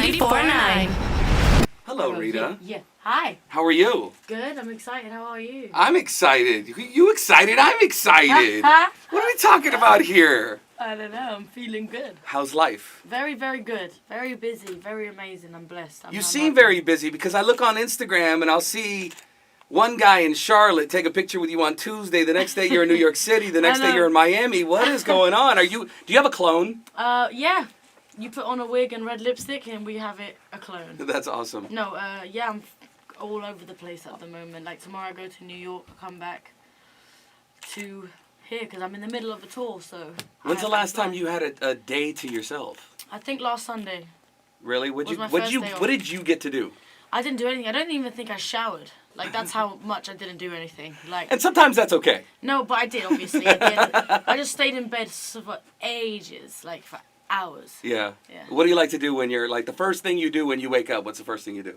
94.9. Hello, Rita. Yeah. Hi. How are you? Good. I'm excited. How are you? I'm excited. You excited? I'm excited. What are we talking about here? I don't know. I'm feeling good. How's life? Very, very good. Very busy. Very amazing. I'm blessed. You seem very busy because I look on Instagram and I'll see one guy in Charlotte take a picture with you on Tuesday. The next day you're in New York City. The next day you're in Miami. What is going on? Do you have a clone? Yeah. You put on a wig and red lipstick and we have a clone. That's awesome. No, yeah, I'm all over the place at the moment. Like tomorrow I go to New York, come back to here because I'm in the middle of a tour, so. When's the last time you had a day to yourself? I think last Sunday. Really? What did you get to do? I didn't do anything. I don't even think I showered. Like that's how much I didn't do anything. Like. And sometimes that's okay. No, but I did obviously. At the end, I just stayed in bed for ages, like for hours. Yeah. What do you like to do when you're like the first thing you do when you wake up? What's the first thing you do?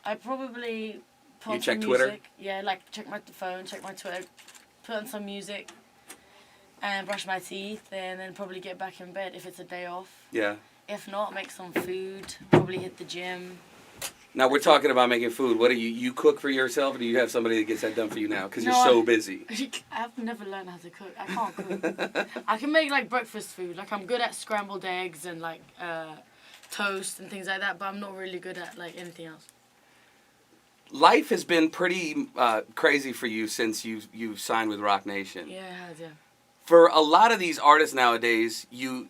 I probably put on check some Twitter? music. Yeah, like check my phone, check my Twitter, put on some music, and brush my teeth, and then probably get back in bed if it's a day off. Yeah. If not, make some food. Probably hit the gym. Now we're talking about making food. What do you cook for yourself, or do you have somebody that gets that done for you now? Because you're so busy. I've never learned how to cook. I can't cook. I can make like breakfast food. Like I'm good at scrambled eggs and like toast and things like that, but I'm not really good at like anything else. Life has been pretty crazy for you since you signed with Rock Nation. Yeah, it has. Yeah. For a lot of these artists nowadays, you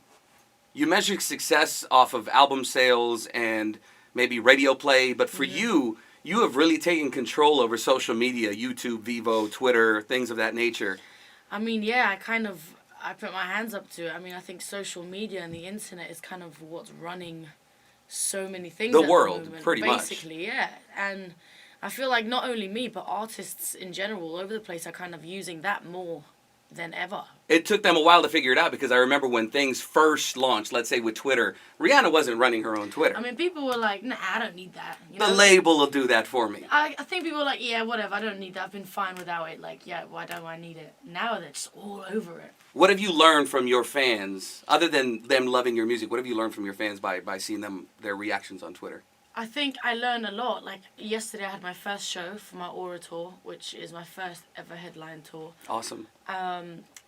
measure success off of album sales and maybe radio play, but for you have really taken control over social media, YouTube, Vivo, Twitter, things of that nature. I mean, yeah, I put my hands up to it. I mean, I think social media and the internet is kind of what's running so many things. The world, pretty much. Basically, yeah. And I feel like not only me, but artists in general all over the place are kind of using that more than ever. It took them a while to figure it out because I remember when things first launched, let's say with Twitter, Rihanna wasn't running her own Twitter. I mean, people were like, nah, I don't need that. You know? The label will do that for me. I think people were like, yeah, whatever, I don't need that. I've been fine without it. Like, yeah, why don't I need it? Now they're just all over it. What have you learned from your fans, other than them loving your music? What have you learned from your fans by seeing their reactions on Twitter? I think I learned a lot. Like, yesterday I had my first show for my Aura tour, which is my first ever headline tour. Awesome.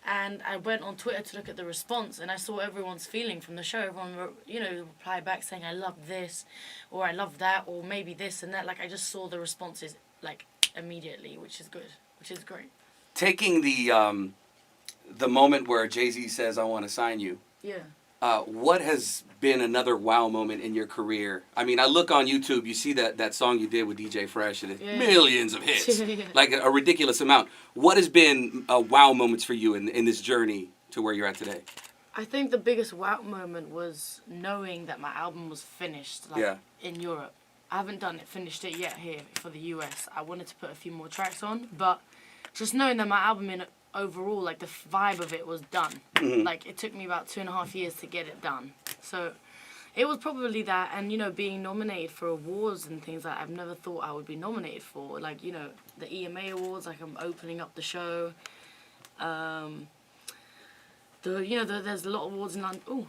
And I went on Twitter to look at the response, and I saw everyone's feeling from the show. Everyone, replied back saying, I love this, or I love that, or maybe this and that. Like, I just saw the responses, like, immediately, which is good, which is great. Taking the moment where Jay-Z says, I want to sign you. Yeah. What has been another wow moment in your career? I mean, I look on YouTube, you see that song you did with DJ Fresh, and millions of hits, like a ridiculous amount. What has been wow moments for you in this journey to where you're at today? I think the biggest wow moment was knowing that my album was finished, in Europe. I haven't finished it yet here for the US. I wanted to put a few more tracks on, but just knowing that my album overall, like the vibe of it was done. Mm-hmm. Like it took me about 2.5 years to get it done. So it was probably that, and being nominated for awards and things that I've never thought I would be nominated for. Like the EMA awards. Like I'm opening up the show. There's a lot of awards in London. Oh,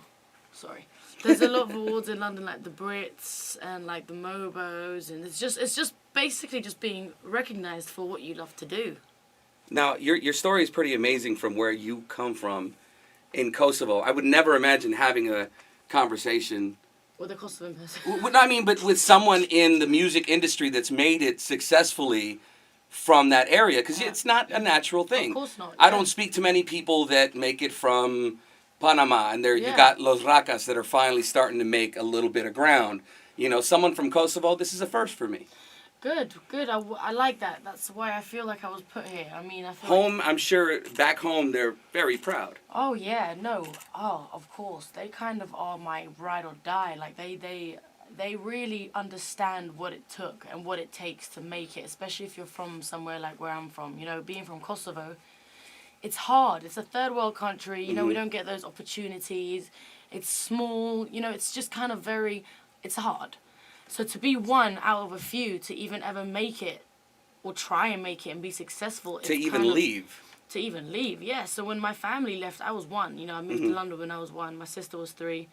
sorry. There's a lot of awards in London, like the Brits and like the Mobos, and it's just basically just being recognized for what you love to do. Now, your story is pretty amazing from where you come from in Kosovo. I would never imagine having a conversation with a Kosovan person. But with someone in the music industry that's made it successfully from that area, because it's not a natural thing. Of course not. I don't speak to many people that make it from Panama, and you got Los Racas that are finally starting to make a little bit of ground. Someone from Kosovo, this is a first for me. Good. I like that. That's why I feel like I was put here. I mean, I feel home, I'm sure back home they're very proud. Oh, yeah, no. Oh, of course. They kind of are my ride or die. Like, they really understand what it took and what it takes to make it, especially if you're from somewhere like where I'm from. Being from Kosovo, it's hard. It's a third world country. We don't get those opportunities. It's small. It's just kind of it's hard. So to be one out of a few to even ever make it or try and make it and be successful. To even leave, yeah. So when my family left, I was one. I moved to London when I was one. My sister was 3.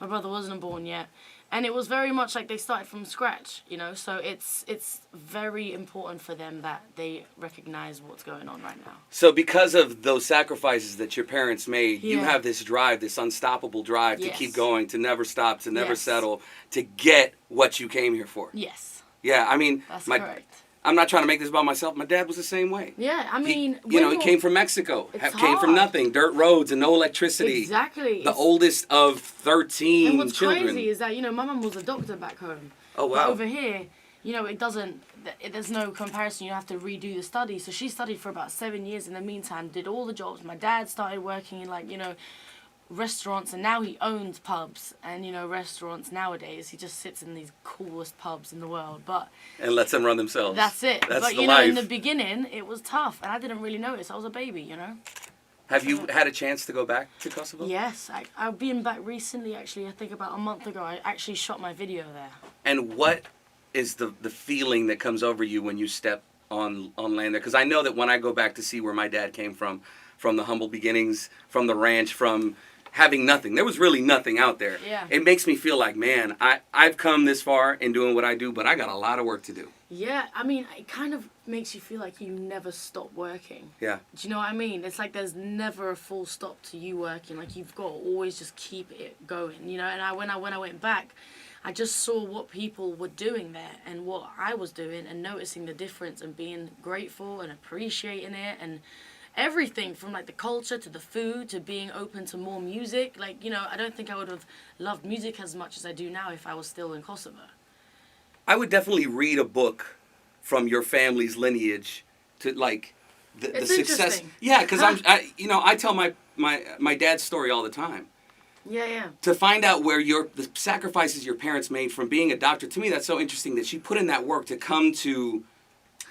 My brother wasn't born yet. And it was very much like they started from scratch, you know? So it's very important for them that they recognize what's going on right now. So because of those sacrifices that your parents made, you Yeah. have this drive, this unstoppable drive to Yes. keep going, to never stop, to never Yes. settle, to get what you came here for. Yes, Yeah, I mean, that's correct. I'm not trying to make this about myself. My dad was the same way. Yeah, I mean... He came from Mexico. It's Came from hard. nothing. Dirt roads and no electricity. Exactly. The oldest of 13 And what's children. crazy is that, my mum was a doctor back home. Oh, But wow. over here, it doesn't... There's no comparison. You have to redo the study. So she studied for about 7 years in the meantime, did all the jobs. My dad started working in, restaurants, and now he owns pubs and, restaurants nowadays. He just sits in these coolest pubs in the world. But... And lets them run themselves. That's it. That's but, the life. in the beginning, it was tough. And I didn't really notice. I was a baby, Have you had a chance to go back to Kosovo? Yes, I've been back recently, actually. I think about a month ago. I actually shot my video there. And what is the feeling that comes over you when you step on land there? Because I know that when I go back to see where my dad came from the humble beginnings, from the ranch, from having nothing. There was really nothing out there. Yeah. It makes me feel like, man, I've come this far in doing what I do, but I got a lot of work to do. Yeah, I mean, it kind of makes you feel like you never stop working. Yeah. Do you know what I mean? It's like there's never a full stop to you working. Like, you've got to always just keep it going, And when I went back, I just saw what people were doing there and what I was doing and noticing the difference and being grateful and appreciating it and everything from, like, the culture to the food to being open to more music. Like, I don't think I would have loved music as much as I do now if I was still in Kosovo. I would definitely read a book from your family's lineage to, like, the It's success. interesting. Yeah, because I tell my dad's story all the time. Yeah. To find out where the sacrifices your parents made from being a doctor, to me that's so interesting that she put in that work to come to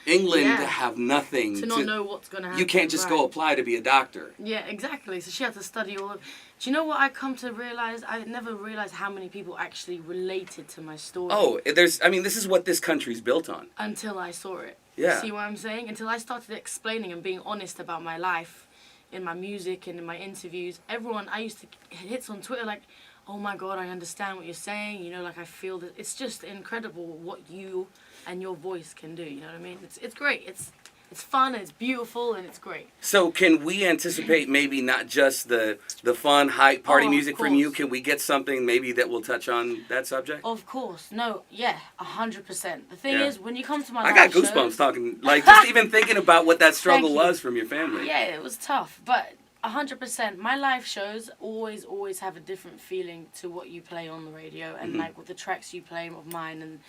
England Yeah. to have nothing. To not know what's going to happen. You can't just right. go apply to be a doctor. Yeah, exactly. So she had to study all of... Do you know what I come to realize? I never realized how many people actually related to my story. Oh, this is what this country's built on. Until I saw it. Yeah. See what I'm saying? Until I started explaining and being honest about my life in my music and in my interviews. I used to hits on Twitter like, oh my God, I understand what you're saying. I feel that it's just incredible what you and your voice can do. You know what I mean? It's great. It's fun, it's beautiful, and it's great. So can we anticipate maybe not just the fun, hype, party of music from you? course. Can we get something maybe that will touch on that subject? Of course. No, yeah, 100%. The thing Yeah. is, when you come to my I got live goosebumps shows, talking, like, just even thinking about what that struggle Thank you. was from your family. yeah, it was tough, but 100%. My live shows always have a different feeling to what you play on the radio and like with the tracks you play of mine, and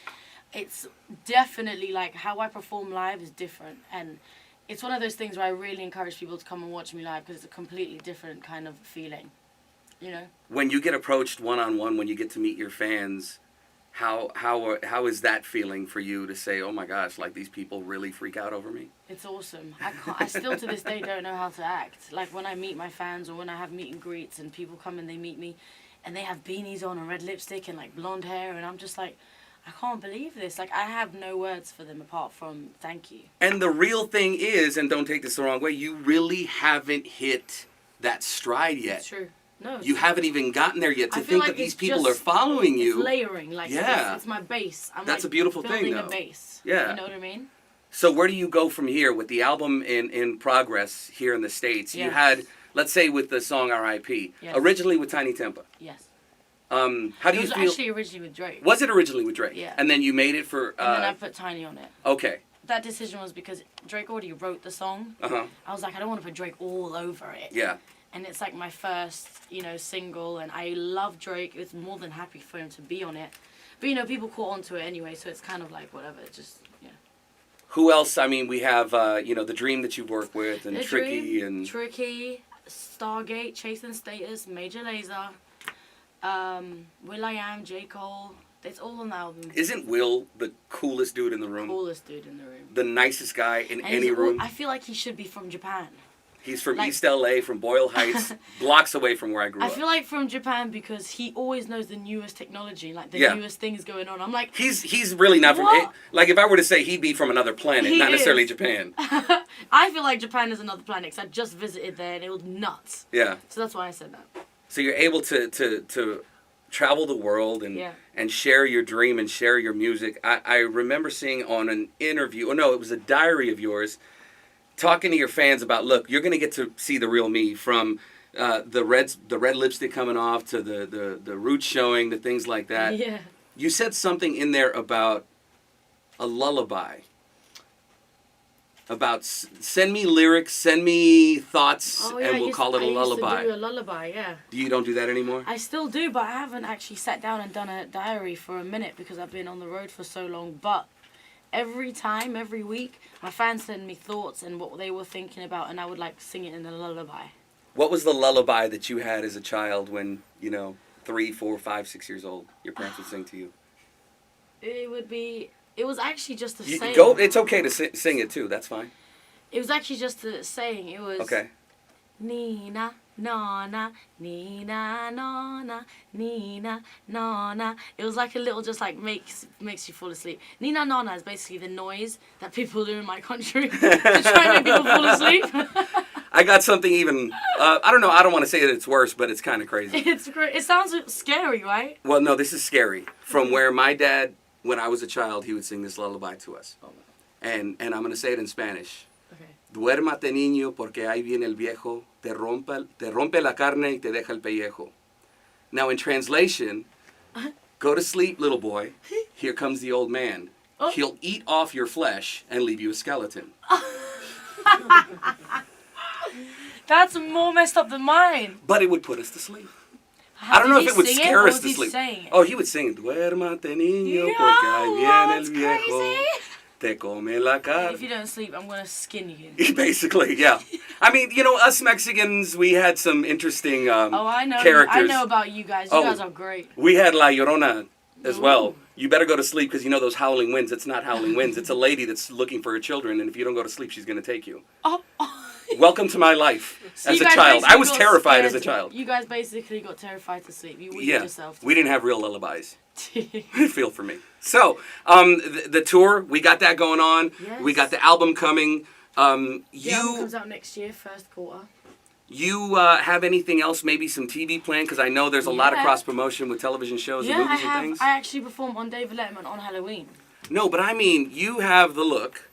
it's definitely like how I perform live is different, and it's one of those things where I really encourage people to come and watch me live because it's a completely different kind of feeling, When you get approached one-on-one, when you get to meet your fans, how is that feeling for you to say, oh my gosh, like these people really freak out over me? It's awesome. I still to this day don't know how to act. Like when I meet my fans or when I have meet and greets and people come and they meet me and they have beanies on and red lipstick and like blonde hair, and I'm just like, I can't believe this. Like, I have no words for them apart from thank you. And the real thing is, and don't take this the wrong way, you really haven't hit that stride yet. It's true. No, You haven't even gotten there yet. To I feel think like that these it's people just- are following It's you. layering. Like, Yeah. it's my base. I'm That's like a beautiful thing, building though. a base. Yeah. You know what I mean? So where do you go from here with the album in progress here in the States? You Yes. had, let's say, with the song R.I.P. Yes. Originally with Tiny Tempa. Yes. How do It you was feel? actually originally with Drake. Was it originally with Drake? Yeah. And then you made it for. And then I put Tiny on it. Okay. That decision was because Drake already wrote the song. Uh-huh. I was like, I don't want to put Drake all over it. Yeah. And it's like my first, single, and I love Drake. It's more than happy for him to be on it. But, people caught on to it anyway, so it's kind of like whatever. It's just, yeah. Who else? I mean, we have, The Dream that you've worked with, and The Tricky, Dream, and... Tricky, Stargate, Chasing Status, Major Lazer, will.i.am, J. Cole. It's all on the album. Isn't Will the coolest dude in the room? Coolest dude in the room. The nicest guy in And any he's room? I feel like he should be from Japan. He's from like- East LA, from Boyle Heights, blocks away from where I grew I up. feel like from Japan because he always knows the newest technology, like the Yeah. newest things going on. I'm like, He's really not from... What? Like, if I were to say he'd be from another planet, He not necessarily is. Japan. I feel like Japan is another planet because I just visited there and it was nuts. Yeah. So that's why I said that. So you're able to travel the world and Yeah. and share your dream and share your music. I remember seeing on an interview, or no, it was a diary of yours, talking to your fans about, look, you're going to get to see the real me, from the red lipstick coming off to the roots showing, the things like that. Yeah. You said something in there about a lullaby. About send me lyrics, send me thoughts, Oh, yeah, and we'll call it a lullaby. I used to do a lullaby, yeah. You don't do that anymore? I still do, but I haven't actually sat down and done a diary for a minute because I've been on the road for so long. But every time, every week, my fans send me thoughts and what they were thinking about, and I would like sing it in a lullaby. What was the lullaby that you had as a child when, 3, 4, 5, 6 years old, your parents would sing to you? It was actually just a saying. It's okay to sing it too, that's fine. It was actually just a saying. It was... Okay. Nina, nana, Nina, nana, Nina, nana. It was like a little, just like makes you fall asleep. Nina, nana is basically the noise that people do in my country to try and make people fall asleep. I got something even, I don't know, I don't want to say that it's worse, but it's kind of crazy. It's great. It sounds scary, right? Well, no, this is scary. From where my dad, when I was a child, he would sing this lullaby to us. Oh, And I'm going to say it in Spanish. okay. Duérmate, niño, porque ahí viene el viejo, te rompe la carne y te deja el pellejo. Now, in translation, go to sleep, little boy. Here comes the old man. Oh. He'll eat off your flesh and leave you a skeleton. That's more messed up than mine. But it would put us to sleep. How I don't know did if it would he sing scare or us was to he sleep. saying it? Oh, he would sing, Duérmate, niño, Yo, porque ahí viene that's el viejo, crazy. te come la carne. If you don't sleep, I'm gonna skin you. Basically, yeah. I mean, us Mexicans, we had some interesting Oh, I know. characters. I know about you guys. You guys are great. We had La Llorona as well. Ooh. You better go to sleep because those howling winds. It's not howling winds. It's a lady that's looking for her children, and if you don't go to sleep, she's going to take you. Oh. Welcome to my life So as you a guys child. I basically was got terrified as scared. a child. You guys basically got terrified to sleep. You weakened yourself. We didn't have real lullabies. Feel for me. So, the tour, we got that going on. Yes. We got the album coming. The album comes out next year, first quarter. You have anything else, maybe some TV planned? Because I know there's a lot of Yeah. cross-promotion with television shows and Yeah, I movies have. and things. I actually performed on David Letterman on Halloween. No, but I mean, you have the look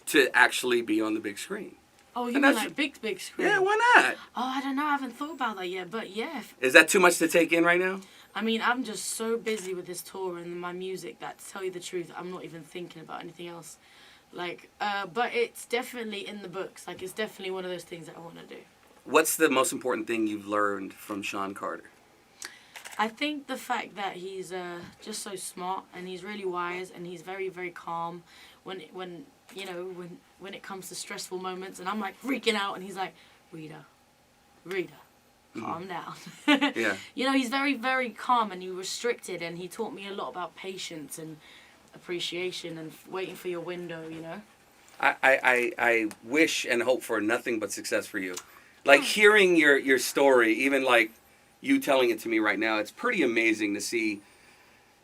to actually be on the big screen. Oh, you And mean that's- like big screen? Yeah, why not? Oh, I don't know. I haven't thought about that yet. But yeah, Is that too much to take in right now? I mean, I'm just so busy with this tour and my music that, to tell you the truth, I'm not even thinking about anything else. But it's definitely in the books. Like, it's definitely one of those things that I want to do. What's the most important thing you've learned from Sean Carter? I think the fact that he's just so smart and he's really wise and he's very, very calm when it comes to stressful moments, and I'm like freaking out and he's like, Rita, calm down. Yeah. He's very, very calm and he's restricted, and he taught me a lot about patience and appreciation and waiting for your window, I wish and hope for nothing but success for you. Like, hearing your story, even like you telling it to me right now, it's pretty amazing to see.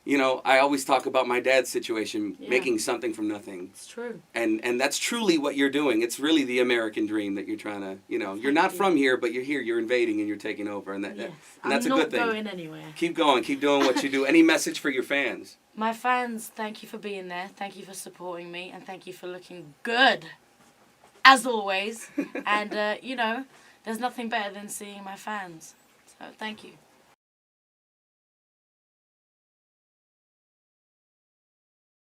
I always talk about my dad's situation, Yeah. making something from nothing. It's true. And that's truly what you're doing. It's really the American dream that you're trying to, you're not from here, but you're here, you're invading and you're taking over. And, Yes. and that's I'm a good thing. not going anywhere. Keep going, keep doing what you do. Any message for your fans? My fans, thank you for being there. Thank you for supporting me. And thank you for looking good, as always. And, there's nothing better than seeing my fans. So thank you.